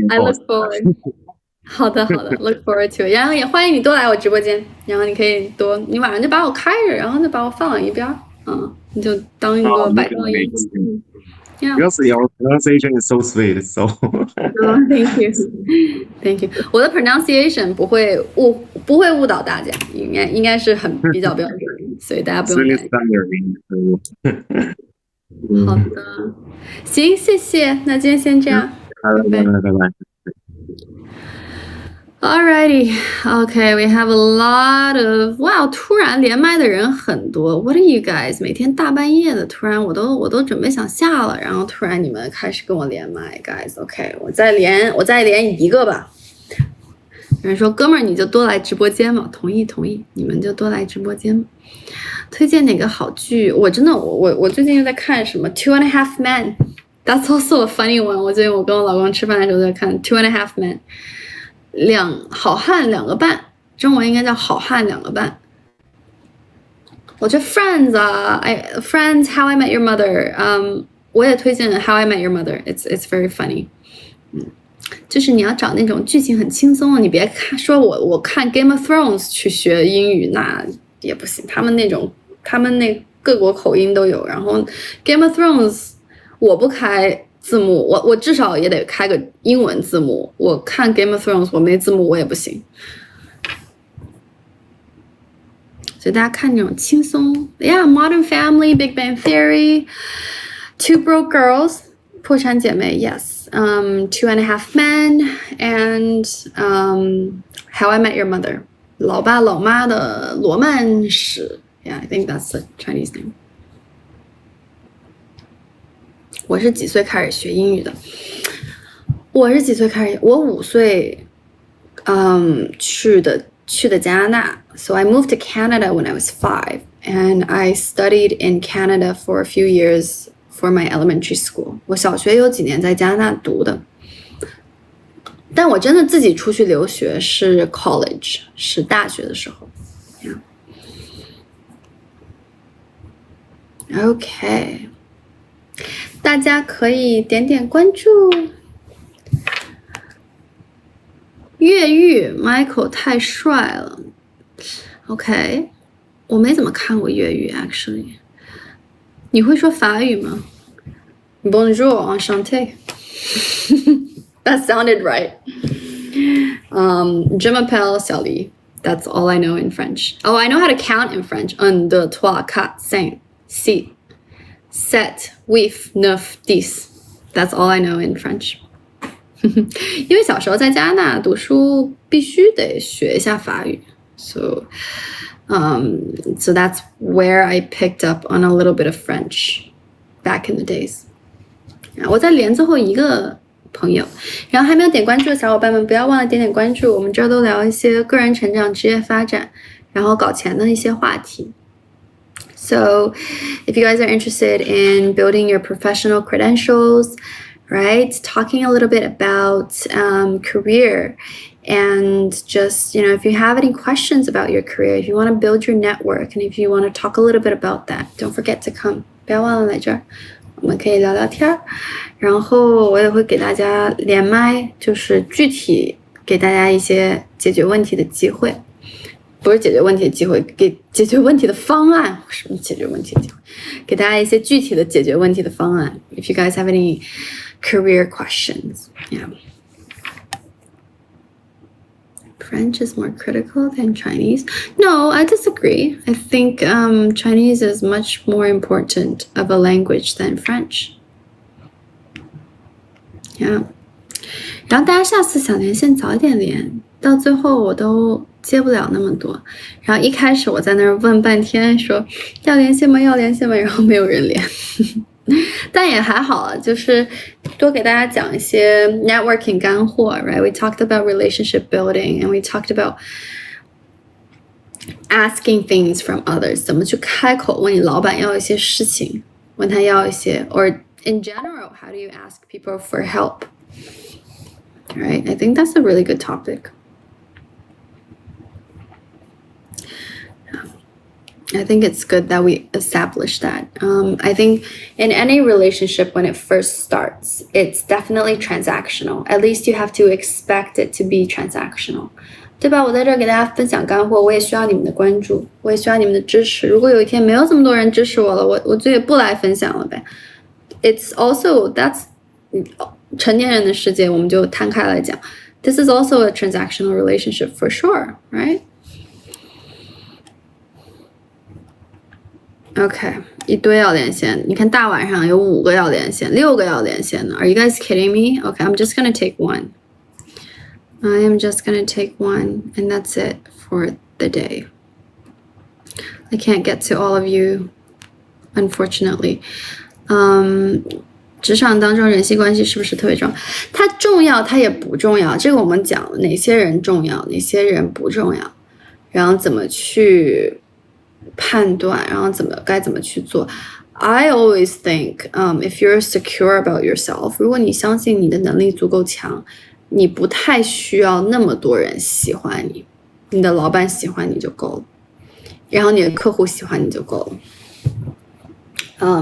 I look forward. 好的，look forward to it。然后也欢迎你多来我直播间，然后你可以多，你晚上就把我开着，然后就把我放一边，你就当一个摆放音。Because your pronunciation is so sweet, so. Thank you, thank you。我的 pronunciation 不会误导大家，应该是比较标准，所以大家不用担心。好的，行，谢谢，那今天先这样，拜拜。Alrighty, okay, we have a lot of wow. 突然连麦的人很多 ，What are you guys？ 每天大半夜的，突然我都准备想下了，然后突然你们开始跟我连麦 ，guys。OK， 我再连一个吧。有人说哥们儿你就多来直播间嘛，同意，你们就多来直播间。推荐哪个好剧？我真的我最近又在看什么 Two and a Half Men。That's also a funny one。我最近我跟我老公吃饭的时候在看 Two and a Half Men。好汉两个半，中文应该叫好汉两个半。我觉得 Friends Friends How I Met Your Mother， 我也推荐 How I Met Your Mother，it's very funny。就是你要找那种剧情很轻松的，你别说我看 Game of Thrones 去学英语，那也不行。他们那各国口音都有，然后 Game of Thrones 我不开字幕，我至少也得开个英文字幕。我看 Game of Thrones 我没字幕我也不行。所以大家看那种轻松 ，Modern Family, Big Bang Theory, Two Broke Girls, 破产姐妹 ，Yes, Two and a Half Men, and How I Met Your Mother, 老爸老妈的罗曼史 ，Yeah, I think that's the Chinese name. 我是几岁开始学英语的？我5岁，去的加拿大。So I moved to Canada when I was 5, and I studied in Canada for a few years for my elementary school. 我小学有几年在加拿大读的，但我真的自己出去留学是 college， 是大学的时候。OK。大家可以点点关注。越狱 Michael 太帅了 OK 我没怎么看过越狱 actually 你会说法语吗 Bonjour enchanté That sounded right Je m'appelle 小黎 That's all I know in French Oh I know how to count in French 1, 2, 3, 4, 5, 6 7, 8, 9, 10 That's all I know in French 因为小时候在加拿大读书必须得学一下法语 so that's where I picked up on a little bit of French back in the days 我再连最后一个朋友然后还没有点关注的小伙伴们不要忘了点点关注我们这儿都聊一些个人成长职业发展然后搞钱的一些话题So if you guys are interested in building your professional credentials, right, talking a little bit about career and just, if you have any questions about your career, if you want to build your network and if you want to talk a little bit about that, don't forget to come. 不要忘了来这儿，我们可以聊聊天，然后我也会给大家连麦，就是具体给大家一些解决问题的机会。不是解决问题的机会，给解决问题的方案。什么解决问题的机会？给大家一些具体的解决问题的方案。If you guys have any career questions, yeah. French is more critical than Chinese. No, I disagree. I think Chinese is much more important of a language than French. Yeah. 然后大家下次想连线早一点连，到最后我都接不了那么多，然后一开始我在那儿问半天说要连线吗要连线吗然后没有人连但也还好啊就是多给大家讲一些 networking 干货 right we talked about relationship building and we talked about asking things from others 怎么去开口问你老板要一些事情问他要一些 or in general how do you ask people for help right I think that's a really good topic I think it's good that we establish that. I think in any relationship, when it first starts, it's definitely transactional. At least you have to expect it to be transactional. 对吧？我在这儿给大家分享干货，我也需要你们的关注，我也需要你们的支持。如果有一天没有这么多人支持我了，我就也不来分享了呗。It's also that's 成年人的世界，我们就摊开来讲。This is also a transactional relationship for sure, right? OK， 一堆要连线，你看大晚上有5个要连线，6个要连线呢。Are you guys kidding me? OK, I'm just gonna take one. I am just gonna take one, and that's it for the day. I can't get to all of you, unfortunately. 职场当中人际关系是不是特别重要？它重要，它也不重要。这个我们讲了，哪些人重要，哪些人不重要，然后怎么去判断，然后该怎么去做。I always think, if you're secure about yourself, 如果你相信你的能力足够强，你不太需要那么多人喜欢你，你的老板喜欢你就够了，然后你的客户喜欢你就够了。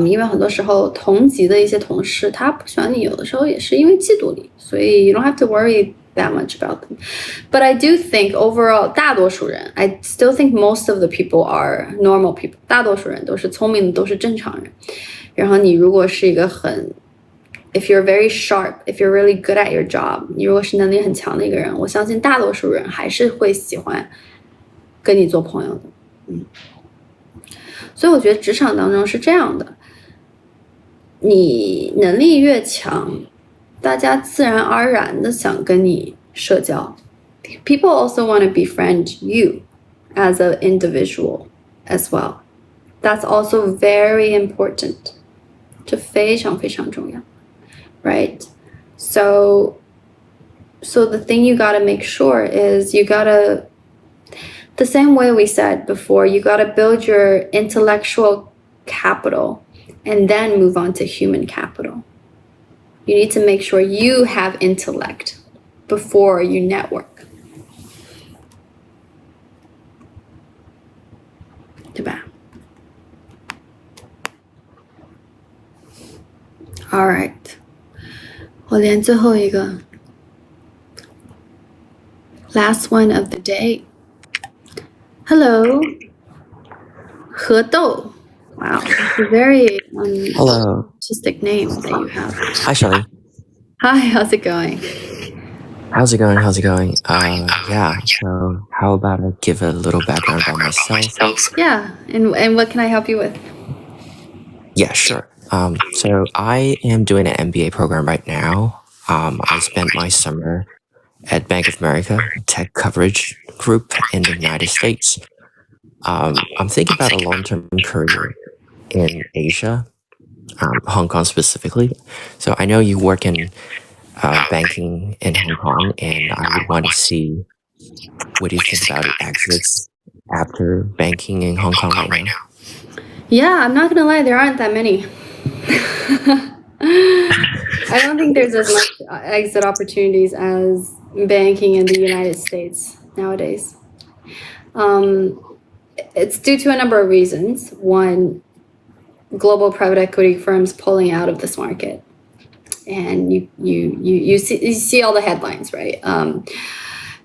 因为很多时候同级的一些同事他不喜欢你，有的时候也是因为嫉妒你，所以 you don't have to worry that much about them. But I do think overall 大多数人 I still think most of the people are normal people. 大多数人都是聪明的，都是正常人。然后你如果是一个if you're very sharp, if you're really good at your job, 你如果是能力很强的一个人，我相信大多数人还是会喜欢跟你做朋友的。所以我觉得职场当中是这样的，你能力越强，大家自然而然的想跟你社交。People also want to befriend you as an individual as well. That's also very important. 这非常非常重要 right? So the thing you gotta make sure is you gotta, the same way we said before, you gotta build your intellectual capital and then move on to human capital. You need to make sure you have intellect before you network. 对吧？ All right. 我连最后一个 last one of the day. Hello. 河豆. Wow, it's a very Hello. artistic name that you have. Hi, Shelly. Hi, how's it going? How's it going? Yeah, so how about I give a little background about myself? Yeah, and what can I help you with? Yeah, sure. So I am doing an MBA program right now. I spent my summer at Bank of America, tech coverage group in the United States. I'm thinking about a long-term career in Asia, Hong Kong specifically. So I know you work in banking in Hong Kong, and I would want to see what do you think about exits after banking in Hong Kong right now? Yeah, I'm not gonna lie, there aren't that many. I don't think there's as much exit opportunities as banking in the United States nowadays. It's due to a number of reasons. One, global private equity firms pulling out of this market, and you see all the headlines, right?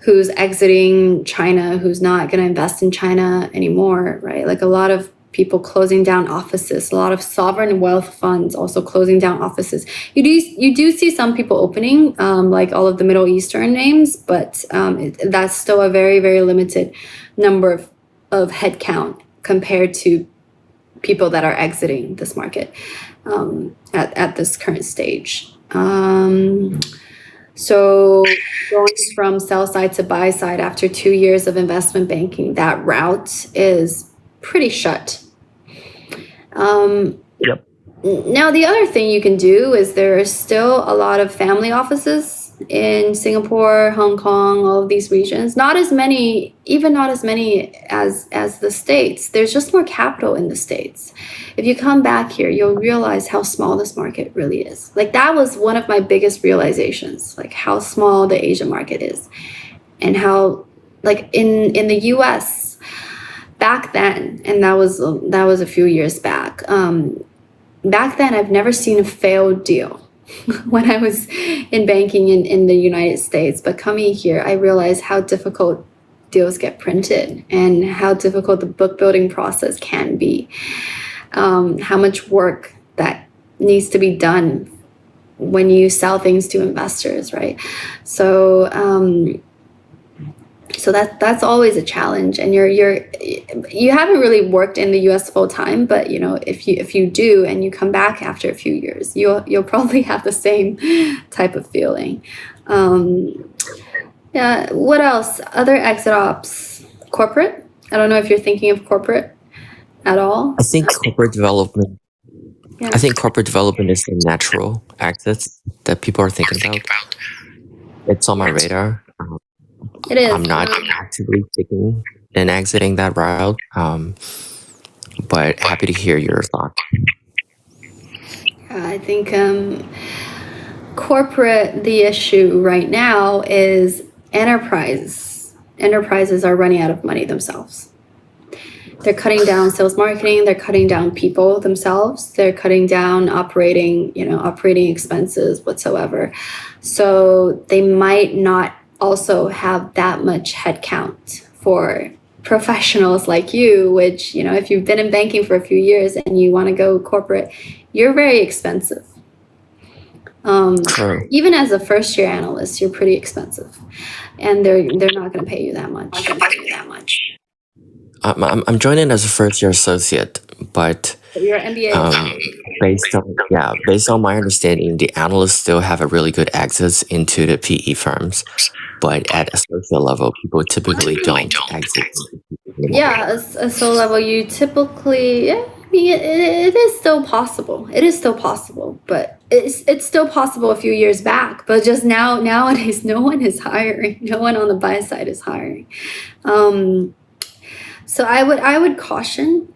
Who's exiting China, who's not going to invest in China anymore, right? Like a lot of people closing down offices, a lot of sovereign wealth funds also closing down offices. You do see some people opening, like all of the Middle Eastern names, but that's still a very, very limited number of headcount compared to people that are exiting this market at this current stage. So going from sell side to buy side after 2 years of investment banking, that route is pretty shut. Yep. Now, the other thing you can do is there are still a lot of family offices in Singapore, Hong Kong, all of these regions. Not as many, even not as many as the States. There's just more capital in the States. If you come back here, you'll realize how small this market really is. Like that was one of my biggest realizations, like how small the Asian market is and how like in the US, back then, and that was a few years back. Back then, I've never seen a failed deal when I was in banking in the United States. But coming here, I realized how difficult deals get printed and how difficult the book building process can be. How much work that needs to be done when you sell things to investors, right? So that's always a challenge, and you haven't really worked in the U.S. full time, but if you do and you come back after a few years, you'll probably have the same type of feeling. Yeah. What else? Other exit ops, corporate. I don't know if you're thinking of corporate at all. I think corporate development. Yeah. I think corporate development is the natural exit that people are thinking about. It's on my radar. It is. I'm not actively taking and exiting that route, but happy to hear your thoughts. I think corporate, the issue right now is enterprises. Enterprises are running out of money themselves. They're cutting down sales marketing. They're cutting down people themselves. They're cutting down operating expenses whatsoever. So they might not also have that much headcount for professionals like you, which, if you've been in banking for a few years and you want to go corporate, you're very expensive. True. Even as a first-year analyst, you're pretty expensive, and they're not going to pay you that much. I'm joining as a first-year associate, but Your MBA. based on my understanding, the analysts still have a really good access into the PE firms, but at associate level, people typically don't exit. Yeah, a soul level, you typically, it is still possible. It is still possible, but it's still possible a few years back. But just nowadays, no one is hiring. No one on the buy side is hiring. So I would caution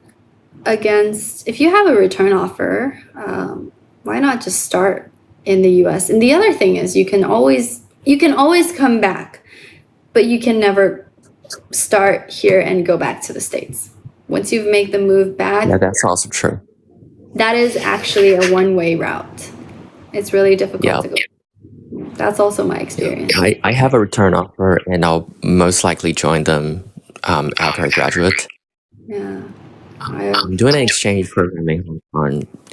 against, if you have a return offer, why not just start in the U.S.? And the other thing is, you can always come back, but you can never start here and go back to the States. Once you've made the move back, Yeah, that's also true. that is actually a one-way route. It's really difficult to go. That's also my experience. I have a return offer, and I'll most likely join them after I graduate. Yeah. I'm doing an exchange program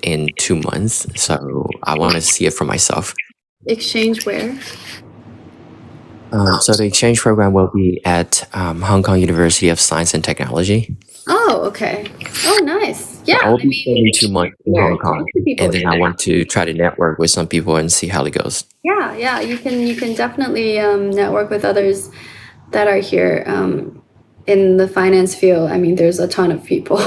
in 2 months, so I want to see it for myself. Exchange where? So the exchange program will be at Hong Kong University of Science and Technology. Oh, okay. Oh, nice. Yeah. I will be spending 2 months in Hong Kong, talk to people and then I want to try to network with some people and see how it goes. Yeah. You can definitely network with others that are here in the finance field. I mean, there's a ton of people,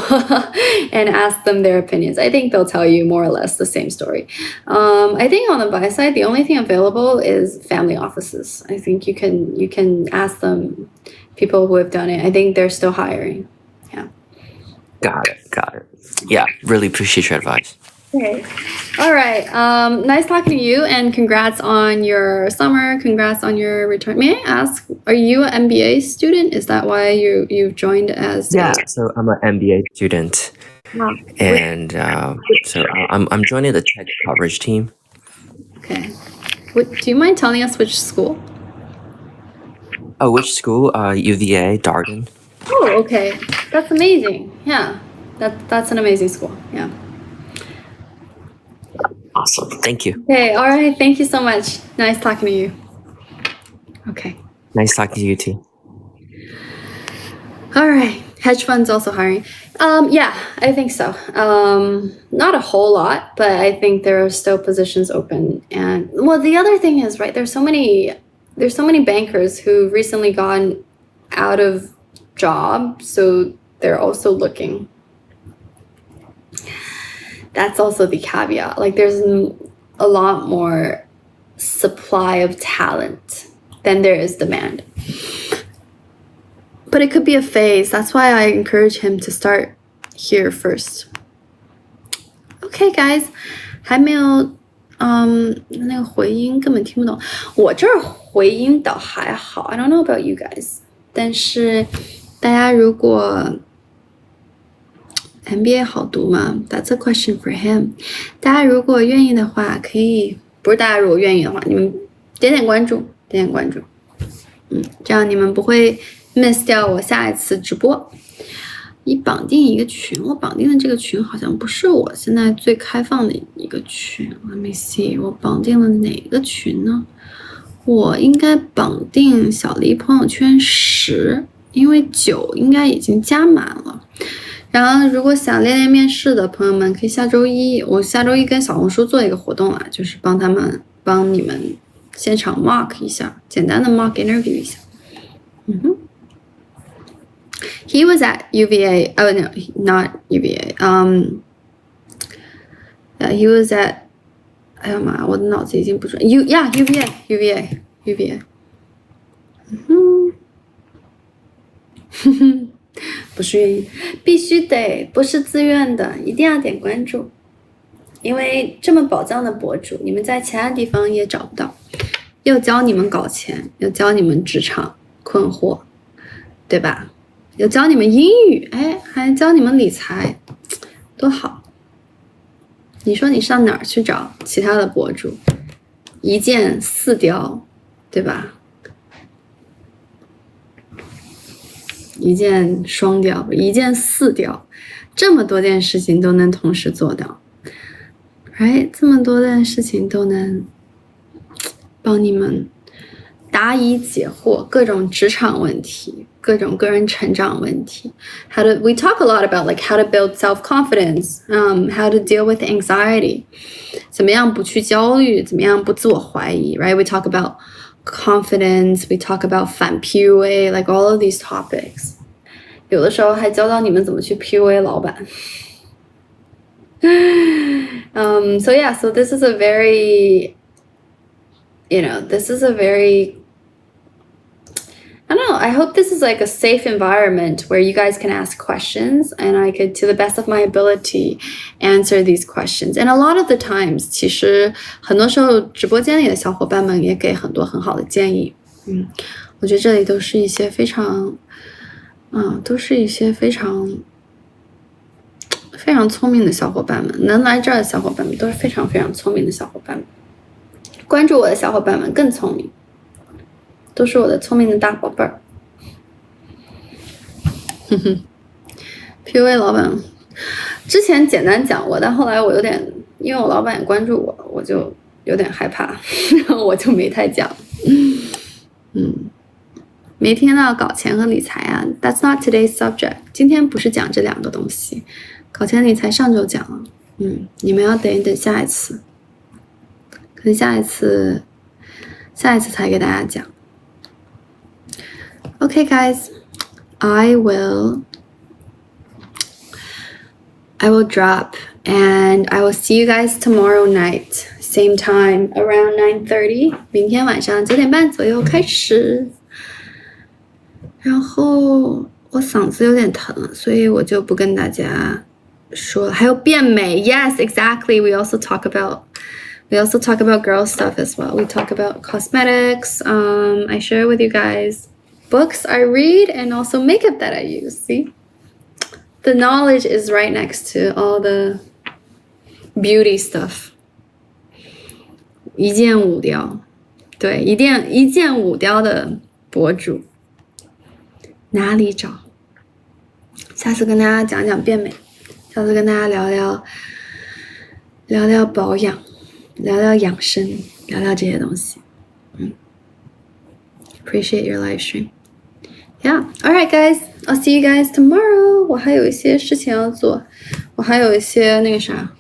and ask them their opinions. I think they'll tell you more or less the same story. I think on the buy side, the only thing available is family offices. I think you can ask them, people who have done it. I think they're still hiring. Yeah. Got it. Yeah, really appreciate your advice. Okay. All right. Nice talking to you, and congrats on your summer. Congrats on your return. May I ask, are you an MBA student? Is that why you've joined as? So I'm an MBA student, and so I'm joining the tech coverage team. Okay. Do you mind telling us which school? Oh, which school? UVA, Darden. Oh, okay. That's amazing. Yeah. That's an amazing school. Yeah. Awesome. Thank you. Okay. All right. Thank you so much. Nice talking to you. Okay. Nice talking to you too. All right. Hedge funds also hiring. Yeah, I think so. Not a whole lot, but I think there are still positions open. And well, the other thing is, right, there's so many bankers who recently gone out of job, so they're also looking. That's also the caveat. Like, there's a lot more supply of talent than there is demand. But it could be a phase. That's why I encourage him to start here first. Okay, guys, 还没有那个回音根本听不懂。我这儿回音倒还好。I don't know about you guys. 但是大家如果 MBA 好读吗？ That's a question for him. 大家如果愿意的话，可以，不是大家如果愿意的话，你们点点关注，点点关注，这样你们不会 miss 掉我下一次直播。你绑定一个群，我绑定的这个群好像不是我现在最开放的一个群。Let me see， 我绑定了哪个群呢？我应该绑定小黎朋友圈10，因为9应该已经加满了。然后如果想练练面试的朋友们，可以我下周一跟小红书做一个活动啊，就是帮你们现场 mock 一下，简单的 mock interview 一下。He was at UVA. Oh no, not UVA. Yeah, he was at. 哎呀妈，我的脑子已经不准。UVA. 不是愿意，必须得，不是自愿的，一定要点关注。因为这么宝藏的博主，你们在其他地方也找不到。又教你们搞钱，又教你们职场困惑，对吧？又教你们英语，还教你们理财，多好！你说你上哪儿去找其他的博主？一箭4雕，对吧？一箭双雕，一箭4雕，这么多件事情都能同时做到，这么多件事情都能帮你们答疑解惑，各种职场问题，各种个人成长问题。We talk a lot about like how to build self-confidence, how to deal with anxiety. 怎么样不去焦虑，怎么样不自我怀疑 right? We talk about confidence, we talk about反 PUA, like all of these topics. 有的时候还教到你们怎么去 PUA 老板。So yeah, so this is a very, this is a very, I don't know, I hope this is like a safe environment where you guys can ask questions and I could, to the best of my ability, answer these questions. And a lot of the times, 其实很多时候直播间里的小伙伴们也给很多很好的建议。我觉得这里都是一些非常非常聪明的小伙伴们，能来这儿的小伙伴们都是非常非常聪明的小伙伴们。关注我的小伙伴们更聪明，都是我的聪明的大宝贝儿。PUA 老板，之前简单讲过，但后来我有点，因为我老板也关注我，我就有点害怕，然后我就没太讲。没听到搞钱和理财啊 ？That's not today's subject。今天不是讲这2个东西，搞钱理财上周讲了。你们要等一等下一次，可能下一次才给大家讲。Okay, guys, I will drop and I will see you guys tomorrow night, same time, around 9:30. 明天晚上9点半左右开始。然后我嗓子有点疼，所以我就不跟大家说了。还有变美 ，Yes, exactly. We also talk about girl stuff as well. We talk about cosmetics. I share with you guys books I read and also makeup that I use. See, the knowledge is right next to all the beauty stuff. 一箭5雕，对，一箭5雕的博主。哪里找？下次跟大家讲讲变美，下次跟大家聊聊保养，聊聊养生，聊聊这些东西。Appreciate your live stream. Yeah. All right, guys. I'll see you guys tomorrow. 我还有一些事情要做，我还有一些那个啥。